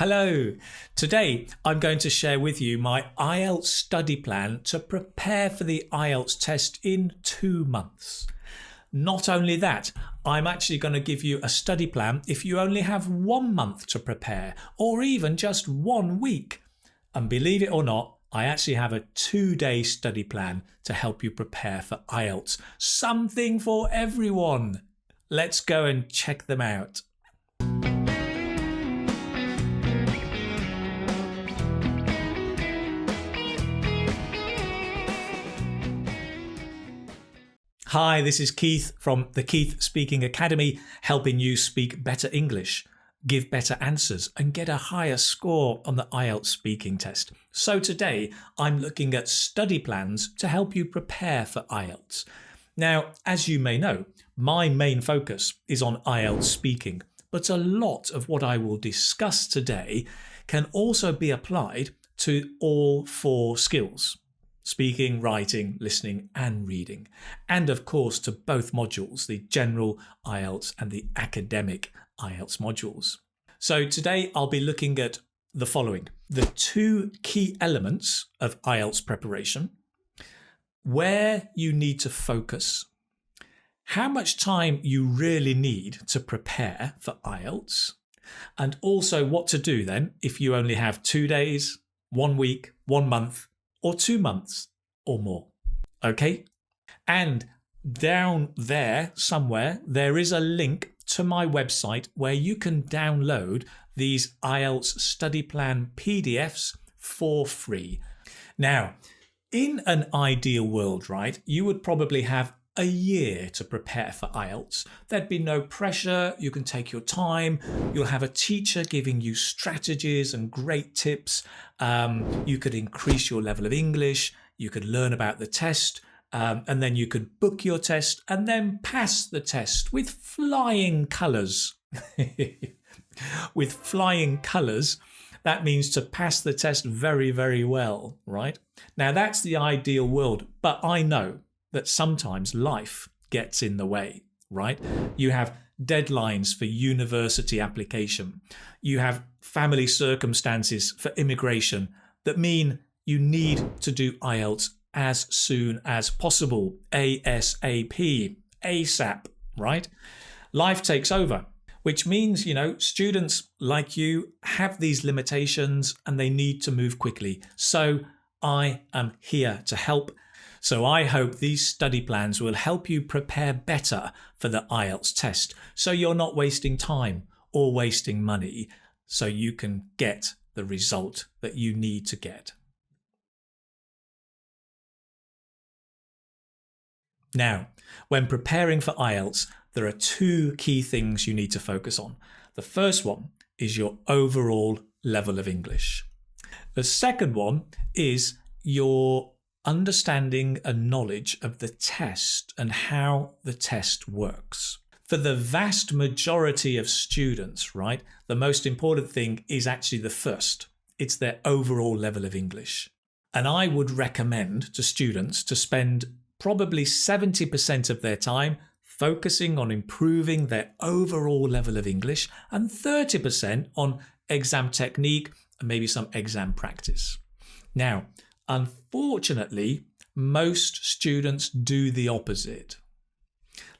Hello. Today I'm going to share with you my IELTS study plan to prepare for the IELTS test in 2 months. Not only that, I'm actually going to give you a study plan if you only have 1 month to prepare, or even just 1 week. And believe it or not, I actually have a 2-day study plan to help you prepare for IELTS. Something for everyone. Let's go and check them out. Hi, this is Keith from the Keith Speaking Academy, helping you speak better English, give better answers, and get a higher score on the IELTS speaking test. So today, I'm looking at study plans to help you prepare for IELTS. Now, as you may know, my main focus is on IELTS speaking, but a lot of what I will discuss today can also be applied to all 4 skills. Speaking, writing, listening and reading. And of course to both modules, the general IELTS and the academic IELTS modules. So today I'll be looking at the following. The 2 key elements of IELTS preparation, where you need to focus, how much time you really need to prepare for IELTS, and also what to do then if you only have 2 days, 1 week, 1 month, or 2 months or more. Okay? And down there somewhere, there is a link to my website where you can download these IELTS study plan PDFs for free. Now, in an ideal world, right, you would probably have a year to prepare for IELTS. There'd be no pressure. You can take your time. You'll have a teacher giving you strategies and great tips. You could increase your level of English. You could learn about the test. And then you could book your test and then pass the test with flying colours. With flying colours. That means to pass the test very, very well, right? Now, that's the ideal world. But I know that sometimes life gets in the way, right? You have deadlines for university application. You have family circumstances for immigration that mean you need to do IELTS as soon as possible, ASAP, ASAP, right? Life takes over, which means, students like you have these limitations and they need to move quickly. So I am here to help. So I hope these study plans will help you prepare better for the IELTS test, so you're not wasting time or wasting money, so you can get the result that you need to get. Now, when preparing for IELTS, there are 2 key things you need to focus on. The first one is your overall level of English. The second one is your understanding and knowledge of the test and how the test works. For the vast majority of students, right, the most important thing is actually the first. It's their overall level of English. And I would recommend to students to spend probably 70% of their time focusing on improving their overall level of English and 30% on exam technique and maybe some exam practice. Now, unfortunately, most students do the opposite.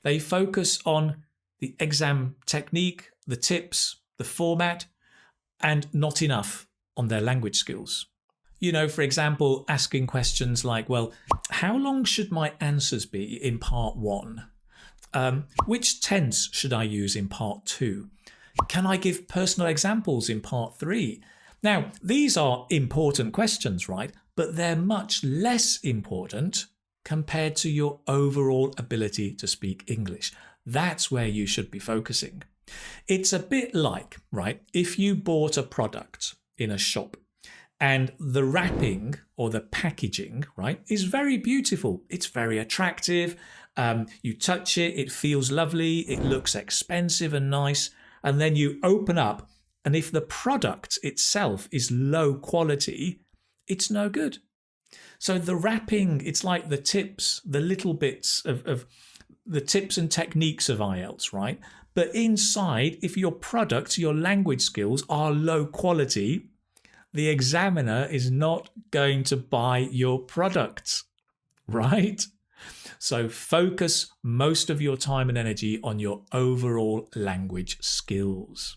They focus on the exam technique, the tips, the format, and not enough on their language skills. For example, asking questions like, well, how long should my answers be in part 1? Which tense should I use in part 2? Can I give personal examples in part 3? Now, these are important questions, right? But they're much less important compared to your overall ability to speak English. That's where you should be focusing. It's a bit like, right, if you bought a product in a shop and the wrapping or the packaging, right, is very beautiful. It's very attractive. You touch it, it feels lovely. It looks expensive and nice. And then you open up, and if the product itself is low quality, it's no good. So the wrapping, it's like the tips, the little bits of the tips and techniques of IELTS, right? But inside, if your product, your language skills are low quality, the examiner is not going to buy your product, right? So focus most of your time and energy on your overall language skills.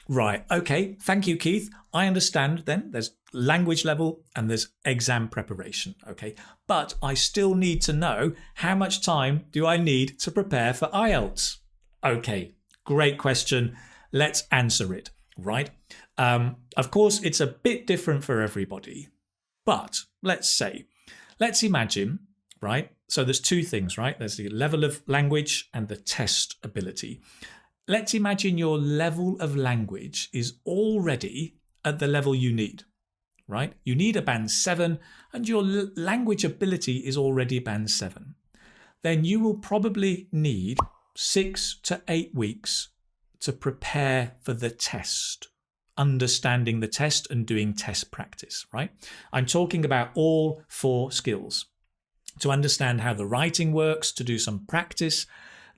Right, okay, thank you, Keith. I understand then there's language level and there's exam preparation, okay? But I still need to know, how much time do I need to prepare for IELTS? Okay, great question. Let's answer it, right? Of course, it's a bit different for everybody, but let's imagine, right? So there's two things, right? There's the level of language and the test ability. Let's imagine your level of language is already at the level you need, right? You need a band 7 and your language ability is already band 7. Then you will probably need 6 to 8 weeks to prepare for the test, understanding the test and doing test practice, right? I'm talking about all 4 skills. To understand how the writing works, to do some practice,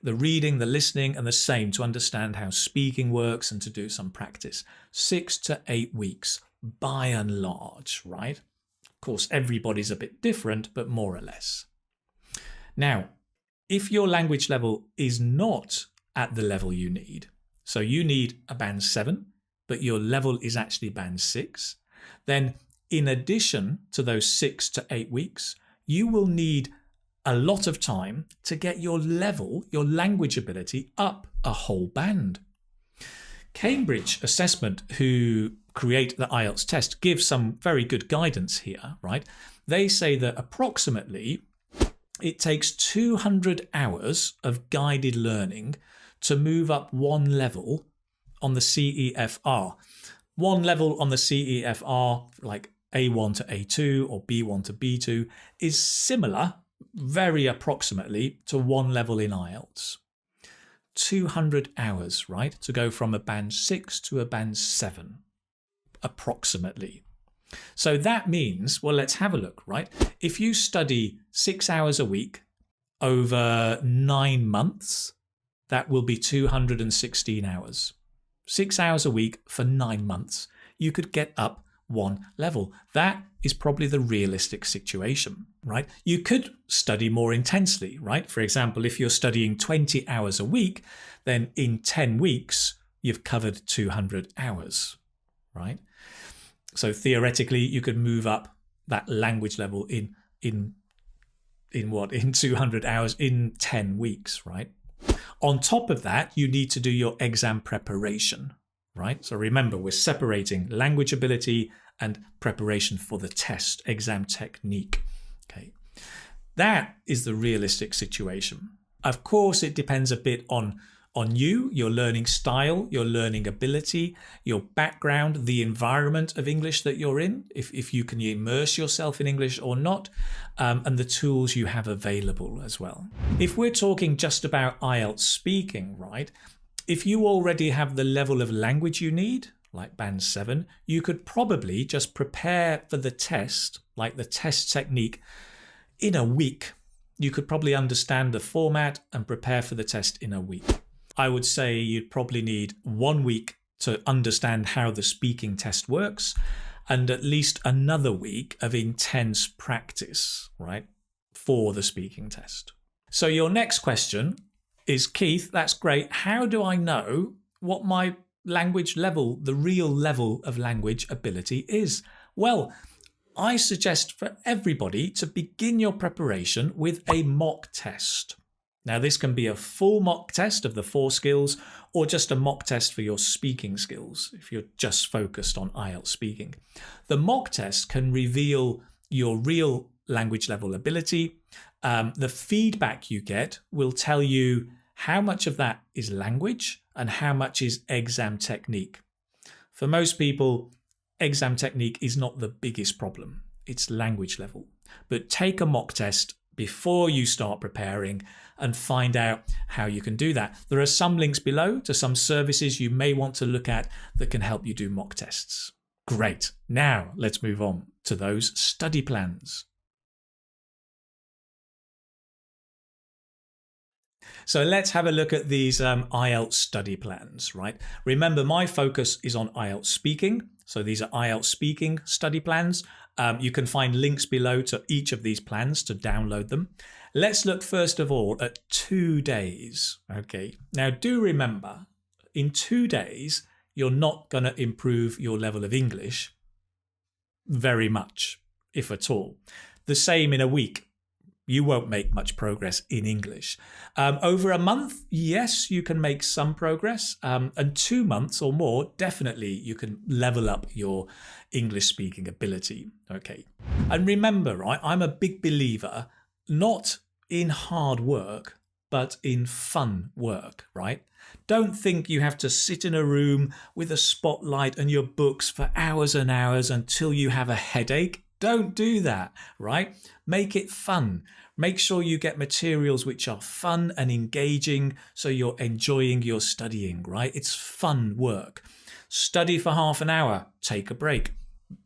the reading, the listening, and the same to understand how speaking works and to do some practice. 6 to 8 weeks, by and large, right? Of course, everybody's a bit different, but more or less. Now, if your language level is not at the level you need, so you need a band 7, but your level is actually band 6, then in addition to those 6 to 8 weeks, you will need a lot of time to get your level, your language ability up a whole band. Cambridge Assessment, who create the IELTS test, give some very good guidance here, right? They say that approximately it takes 200 hours of guided learning to move up one level on the CEFR. One level on the CEFR, like A1 to A2 or B1 to B2, is similar, very approximately, to one level in IELTS. 200 hours, right, to go from a band 6 to a band 7, approximately. So that means, well, let's have a look, right? If you study 6 hours a week over 9 months, that will be 216 hours. 6 hours a week for 9 months. You could get up one level. That is probably the realistic situation, right? You could study more intensely, right? For example, if you're studying 20 hours a week, then in 10 weeks, you've covered 200 hours, right? So theoretically, you could move up that language level in 200 hours in 10 weeks, right? On top of that, you need to do your exam preparation, right? So remember, we're separating language ability and preparation for the test, exam technique. Okay, that is the realistic situation. Of course, it depends a bit on you, your learning style, your learning ability, your background, the environment of English that you're in, if you can immerse yourself in English or not, and the tools you have available as well. If we're talking just about IELTS speaking, right, if you already have the level of language you need, like band 7, you could probably just prepare for the test, like the test technique, in a week. You could probably understand the format and prepare for the test in a week. I would say you'd probably need 1 week to understand how the speaking test works and at least another week of intense practice, right, for the speaking test. So your next question is, Keith, that's great. How do I know what my language level, the real level of language ability is? Well, I suggest for everybody to begin your preparation with a mock test. Now, this can be a full mock test of the 4 skills or just a mock test for your speaking skills if you're just focused on IELTS speaking. The mock test can reveal your real language level ability. The feedback you get will tell you how much of that is language and how much is exam technique. For most people, exam technique is not the biggest problem. It's language level. But take a mock test before you start preparing and find out how you can do that. There are some links below to some services you may want to look at that can help you do mock tests. Great. Now let's move on to those study plans. So let's have a look at these IELTS study plans, right? Remember, my focus is on IELTS speaking. So these are IELTS speaking study plans. You can find links below to each of these plans to download them. Let's look first of all at 2 days. Okay. Now do remember, in 2 days, you're not going to improve your level of English very much, if at all. The same in a week. You won't make much progress in English. Over a month, yes, you can make some progress. And 2 months or more, definitely you can level up your English speaking ability. Okay. And remember, right, I'm a big believer not in hard work, but in fun work, right? Don't think you have to sit in a room with a spotlight and your books for hours and hours until you have a headache. Don't do that, right? Make it fun. Make sure you get materials which are fun and engaging so you're enjoying your studying, right? It's fun work. Study for half an hour, take a break.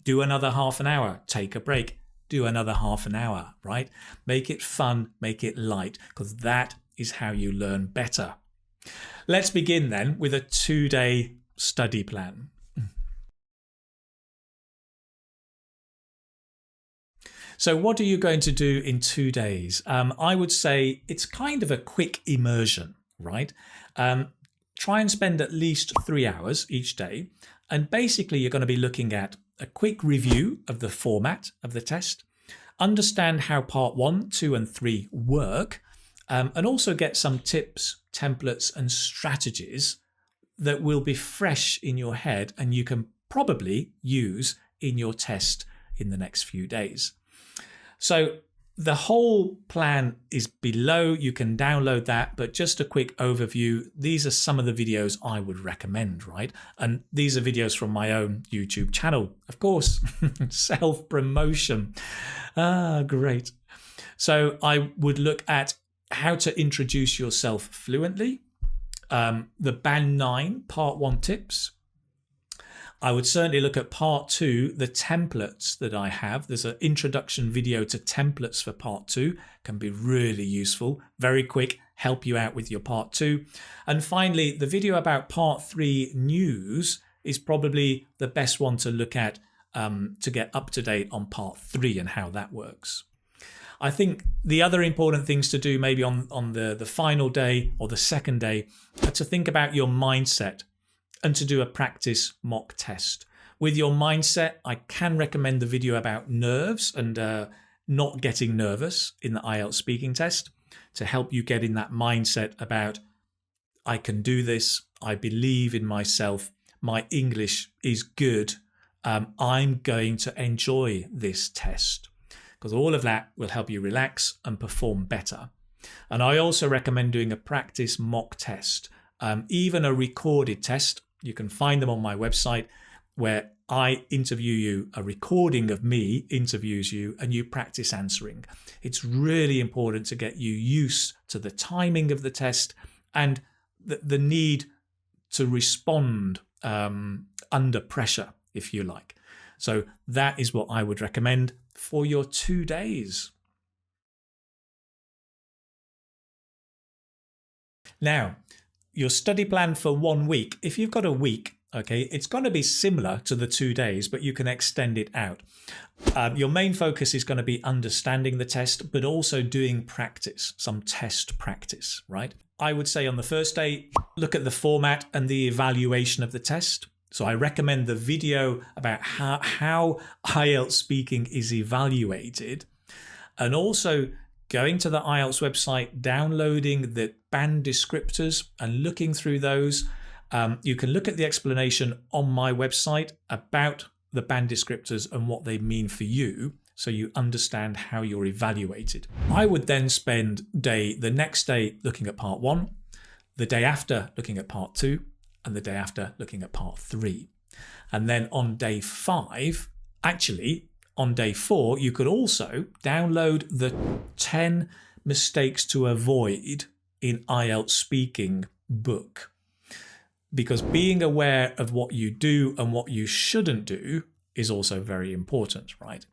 Do another half an hour, take a break. Do another half an hour, right? Make it fun, make it light, because that is how you learn better. Let's begin then with a 2-day study plan. So what are you going to do in 2 days? I would say it's kind of a quick immersion, right? Try and spend at least 3 hours each day. And basically, you're going to be looking at a quick review of the format of the test, understand how part 1, 2 and 3 work, and also get some tips, templates and strategies that will be fresh in your head and you can probably use in your test in the next few days. So the whole plan is below. You can download that, but just a quick overview. These are some of the videos I would recommend, right? And these are videos from my own YouTube channel, of course. Self-promotion. Great. So I would look at how to introduce yourself fluently, the Band 9 Part 1 tips. I would certainly look at part 2, the templates that I have. There's an introduction video to templates for part 2, can be really useful, very quick, help you out with your part 2. And finally, the video about part 3 news is probably the best one to look at to get up to date on part 3 and how that works. I think the other important things to do maybe on the final day or the second day are to think about your mindset and to do a practice mock test. With your mindset, I can recommend the video about nerves and not getting nervous in the IELTS speaking test to help you get in that mindset about, I can do this, I believe in myself, my English is good, I'm going to enjoy this test. Because all of that will help you relax and perform better. And I also recommend doing a practice mock test, even a recorded test. You can find them on my website where I interview you, a recording of me interviews you and you practice answering. It's really important to get you used to the timing of the test and the need to respond under pressure, if you like. So that is what I would recommend for your 2 days. Now, your study plan for 1 week, if you've got a week, okay, it's going to be similar to the 2 days, but you can extend it out. Your main focus is going to be understanding the test, but also doing practice, some test practice, right? I would say on the first day, look at the format and the evaluation of the test. So I recommend the video about how IELTS speaking is evaluated, and also going to the IELTS website, downloading the band descriptors and looking through those. You can look at the explanation on my website about the band descriptors and what they mean for you, so you understand how you're evaluated. I would then spend the next day looking at part 1, the day after looking at part 2, and the day after looking at part 3. And then on day 5, actually on day 4, you could also download the 10 mistakes to avoid in IELTS speaking book. Because being aware of what you do and what you shouldn't do is also very important, right?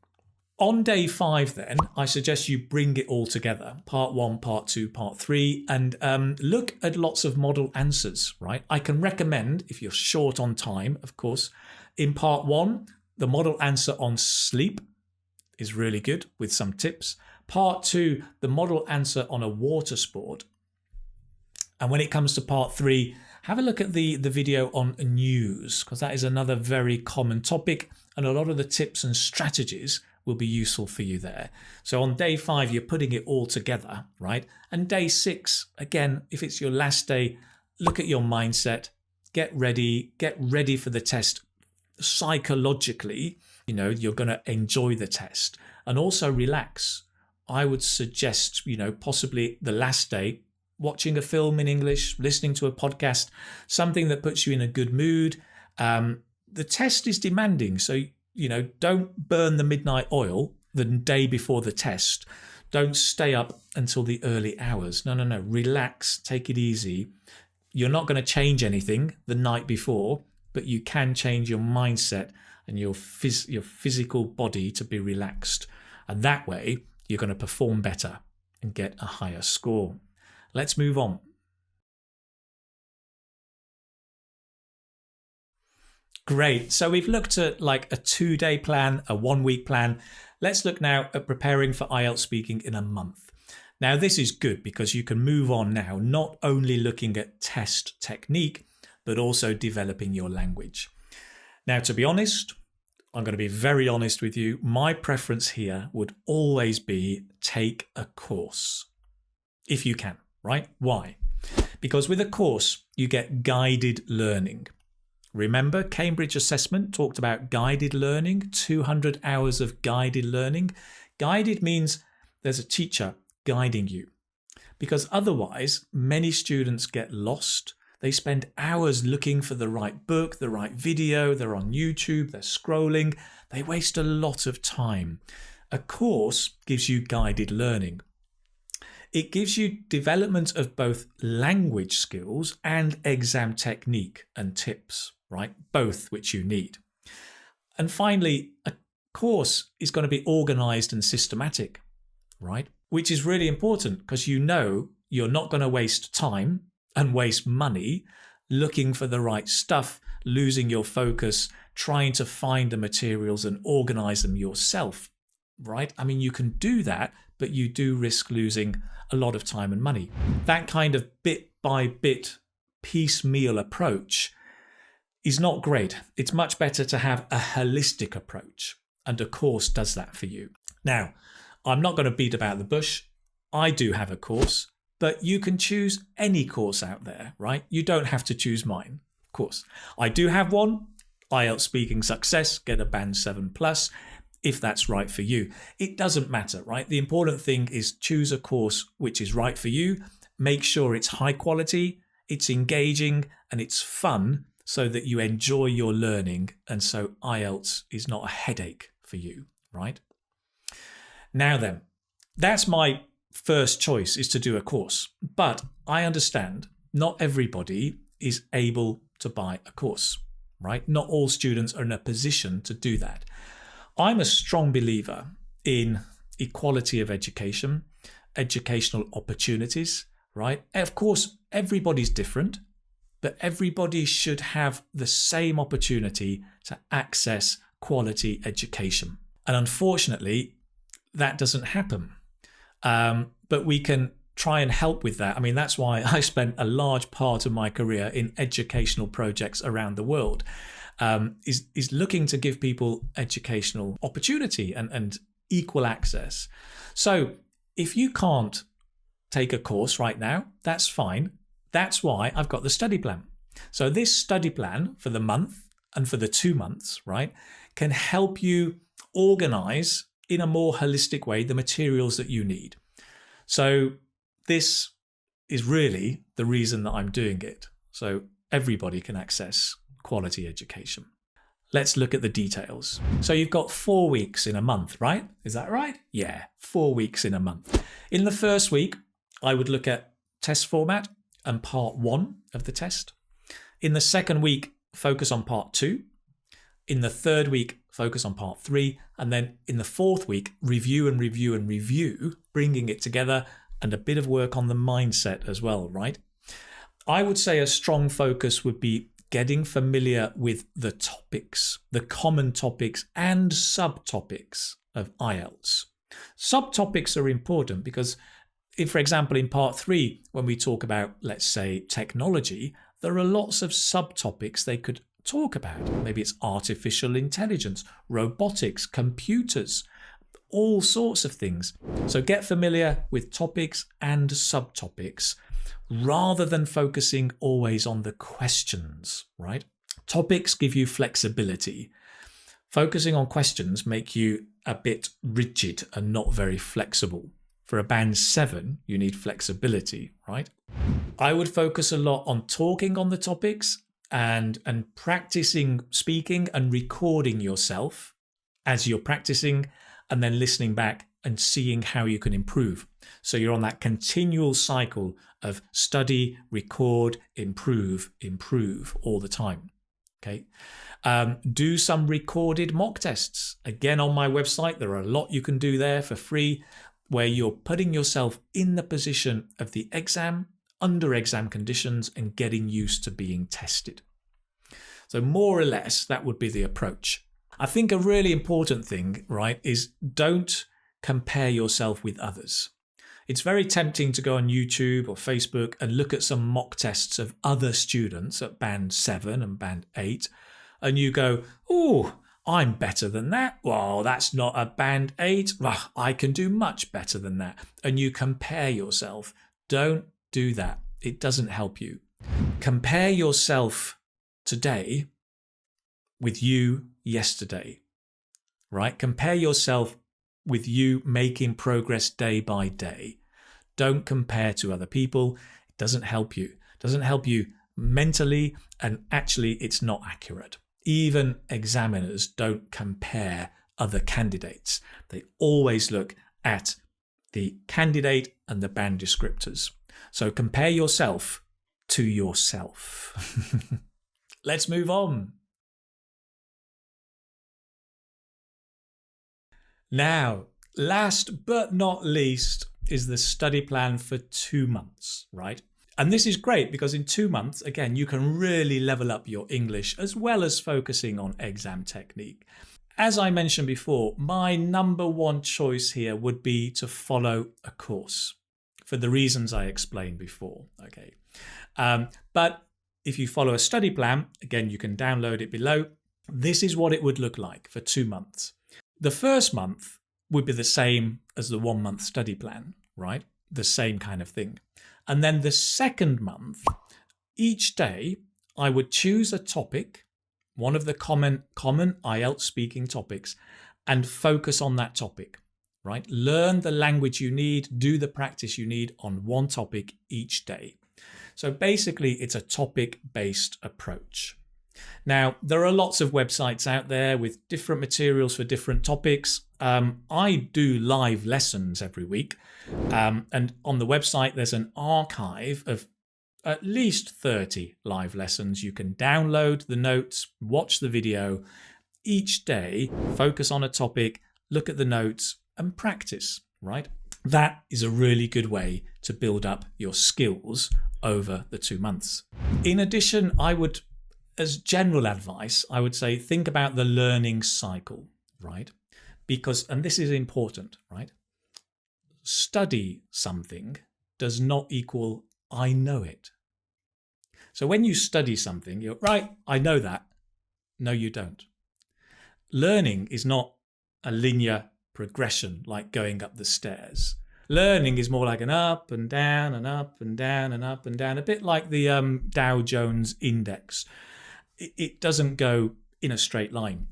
On day 5, then, I suggest you bring it all together. Part 1, Part 2, Part 3, and look at lots of model answers, right? I can recommend, if you're short on time, of course, in Part 1, the model answer on sleep is really good with some tips. Part 2, the model answer on a water sport. And when it comes to Part 3, have a look at the video on news, because that is another very common topic, and a lot of the tips and strategies will be useful for you there. So on day 5, you're putting it all together, right? And day 6, again, if it's your last day, look at your mindset, get ready for the test psychologically. You know, you're going to enjoy the test, and also relax. I would suggest, possibly the last day, watching a film in English, listening to a podcast, something that puts you in a good mood. The test is demanding, so don't burn the midnight oil the day before the test. Don't stay up until the early hours. No. Relax, take it easy. You're not going to change anything the night before, but you can change your mindset and your physical body to be relaxed. And that way, you're going to perform better and get a higher score. Let's move on. Great. So we've looked at like a 2-day plan, a 1-week plan. Let's look now at preparing for IELTS speaking in a month. Now, this is good because you can move on now, not only looking at test technique, but also developing your language. Now, to be honest, I'm going to be very honest with you. My preference here would always be take a course, if you can, right? Why? Because with a course, you get guided learning. Remember, Cambridge Assessment talked about guided learning, 200 hours of guided learning. Guided means there's a teacher guiding you. Because otherwise, many students get lost. They spend hours looking for the right book, the right video. They're on YouTube, they're scrolling. They waste a lot of time. A course gives you guided learning. It gives you development of both language skills and exam technique and tips, right? Both which you need. And finally, a course is going to be organized and systematic, right? Which is really important because you're not going to waste time and waste money looking for the right stuff, losing your focus, trying to find the materials and organize them yourself, right? I mean, you can do that, but you do risk losing a lot of time and money. That kind of bit by bit piecemeal approach is not great. It's much better to have a holistic approach, and a course does that for you. Now, I'm not going to beat about the bush. I do have a course, but you can choose any course out there, right? You don't have to choose mine, of course. I do have one, IELTS Speaking Success, get a Band 7+, if that's right for you. It doesn't matter, right? The important thing is choose a course which is right for you. Make sure it's high quality, it's engaging, and it's fun so that you enjoy your learning. And so IELTS is not a headache for you, right? Now then, that's my first choice, is to do a course. But I understand not everybody is able to buy a course, right? Not all students are in a position to do that. I'm a strong believer in equality of education, educational opportunities, right? Of course, everybody's different, but everybody should have the same opportunity to access quality education. And unfortunately, that doesn't happen. But we can try and help with that. I mean, that's why I spent a large part of my career in educational projects around the world. Is looking to give people educational opportunity and equal access. So if you can't take a course right now, that's fine. That's why I've got the study plan. So this study plan for the month and for the 2 months, right, can help you organize in a more holistic way the materials that you need. So this is really the reason that I'm doing it. So everybody can access quality education. Let's look at the details. So you've got 4 weeks in a month, right? Is that right? Yeah, 4 weeks in a month. In the first week, I would look at test format and part 1 of the test. In the second week, focus on part 2. In the third week, focus on part 3. And then in the fourth week, review and review and review, bringing it together, and a bit of work on the mindset as well, right? I would say a strong focus would be getting familiar with the topics, the common topics and subtopics of IELTS. Subtopics are important because if, for example, in part 3, when we talk about, let's say, technology, there are lots of subtopics they could talk about. Maybe it's artificial intelligence, robotics, computers, all sorts of things. So get familiar with topics and subtopics rather than focusing always on the questions, right? Topics give you flexibility. Focusing on questions make you a bit rigid and not very flexible. For a band 7, you need flexibility, right? I would focus a lot on talking on the topics and practicing speaking and recording yourself as you're practicing, and then listening back and seeing how you can improve. So you're on that continual cycle of study, record, improve all the time. Okay. Do some recorded mock tests. Again, on my website, there are a lot you can do there for free, where you're putting yourself in the position of the exam, under exam conditions, and getting used to being tested. So more or less, that would be the approach. I think a really important thing, right, is don't compare yourself with others. It's very tempting to go on YouTube or Facebook and look at some mock tests of other students at band 7 and band 8, and you go, oh, I'm better than that. Well, that's not a band 8. Well, I can do much better than that. And you compare yourself. Don't do that. It doesn't help you. Compare yourself today with you yesterday, right? Compare yourself with you making progress day by day. Don't compare to other people. It doesn't help you. It doesn't help you mentally, and actually it's not accurate. Even examiners don't compare other candidates. They always look at the candidate and the band descriptors. So compare yourself to yourself. Let's move on. Now, last but not least is the study plan for 2 months, right? And this is great because in 2 months, again, you can really level up your English as well as focusing on exam technique. As I mentioned before, my number one choice here would be to follow a course for the reasons I explained before, okay? But if you follow a study plan, again, you can download it below. This is what it would look like for 2 months. The first month would be the same as the 1 month study plan, right? The same kind of thing. And then the second month, each day, I would choose a topic, one of the common IELTS speaking topics, and focus on that topic, right? Learn the language you need, do the practice you need on one topic each day. So basically, it's a topic-based approach. Now, there are lots of websites out there with different materials for different topics. I do live lessons every week. And on the website, there's an archive of at least 30 live lessons. You can download the notes, watch the video each day, focus on a topic, look at the notes and practice, right? That is a really good way to build up your skills over the 2 months. In addition, as general advice, I would say think about the learning cycle, right? Because, and this is important, right? Study something does not equal I know it. So when you study something, you're right, I know that. No, you don't. Learning is not a linear progression like going up the stairs. Learning is more like an up and down and up and down and up and down, a bit like the Dow Jones Index. It doesn't go in a straight line.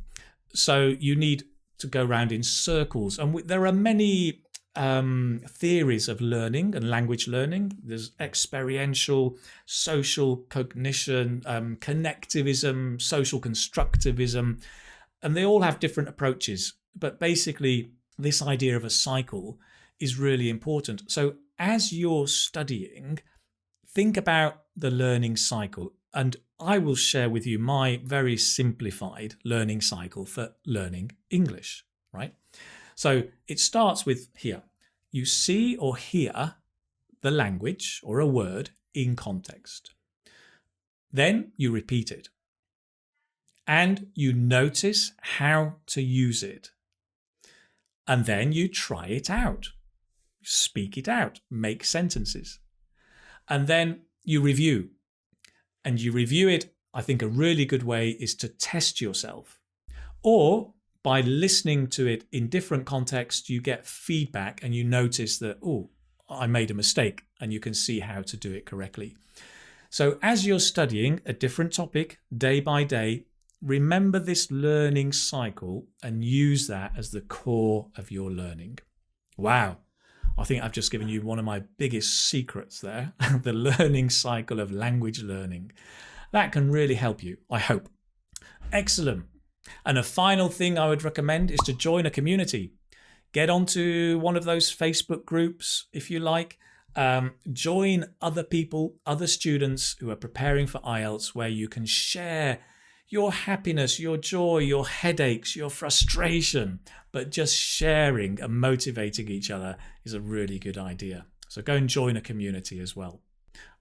So you need to go around in circles. And there are many theories of learning and language learning. There's experiential, social cognition, connectivism, social constructivism, and they all have different approaches. But basically, this idea of a cycle is really important. So as you're studying, think about the learning cycle. and I will share with you my very simplified learning cycle for learning English, right? So it starts with here. You see or hear the language or a word in context. Then you repeat it. And you notice how to use it. And then you try it out. Speak it out. Make sentences. And then you review. And you review it. I think a really good way is to test yourself. Or by listening to it in different contexts, you get feedback and you notice that, oh, I made a mistake, and you can see how to do it correctly. So as you're studying a different topic day by day, remember this learning cycle and use that as the core of your learning. Wow. I think I've just given you one of my biggest secrets there, the learning cycle of language learning. That can really help you, I hope. Excellent. And a final thing I would recommend is to join a community. Get onto one of those Facebook groups if you like. Join other people, other students who are preparing for IELTS, where you can share your happiness, your joy, your headaches, your frustration, but just sharing and motivating each other is a really good idea. So go and join a community as well.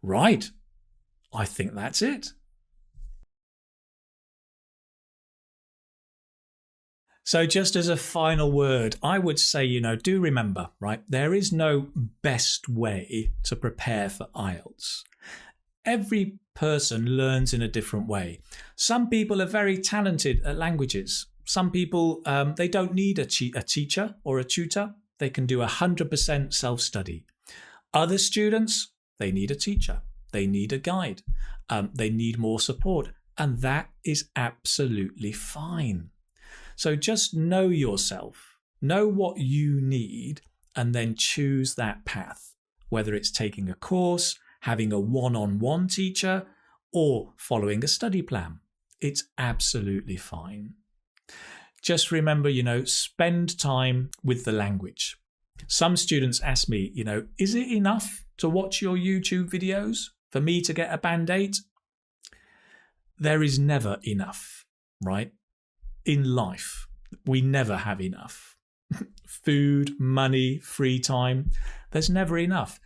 Right, I think that's it. So just as a final word, I would say, do remember, right? There is no best way to prepare for IELTS. Every person learns in a different way. Some people are very talented at languages. Some people, they don't need a teacher or a tutor. They can do 100% self-study. Other students, they need a teacher. They need a guide. They need more support. And that is absolutely fine. So just know yourself, know what you need, and then choose that path, whether it's taking a course, having a one-on-one teacher, or following a study plan. It's absolutely fine. Just remember, spend time with the language. Some students ask me, is it enough to watch your YouTube videos for me to get a Band 8? There is never enough, right? In life, we never have enough. Food, money, free time, there's never enough.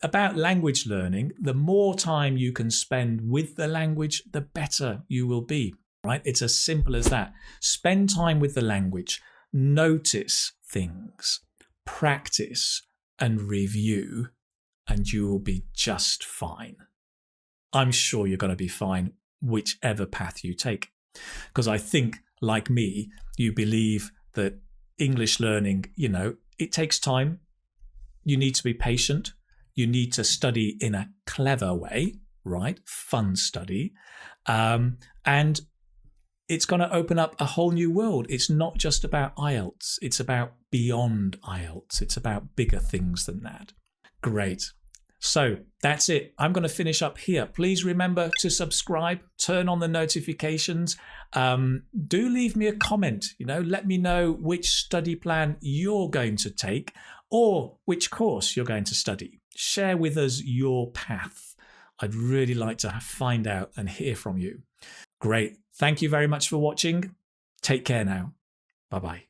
About language learning, the more time you can spend with the language, the better you will be, right? It's as simple as that. Spend time with the language, notice things, practice and review, and you will be just fine. I'm sure you're going to be fine whichever path you take, because I think, like me, you believe that English learning, it takes time. You need to be patient. You need to study in a clever way, right? Fun study. And it's going to open up a whole new world. It's not just about IELTS. It's about beyond IELTS. It's about bigger things than that. Great. So that's it. I'm going to finish up here. Please remember to subscribe, turn on the notifications. Do leave me a comment. Let me know which study plan you're going to take or which course you're going to study. Share with us your path. I'd really like to find out and hear from you. Great. Thank you very much for watching. Take care now. Bye-bye.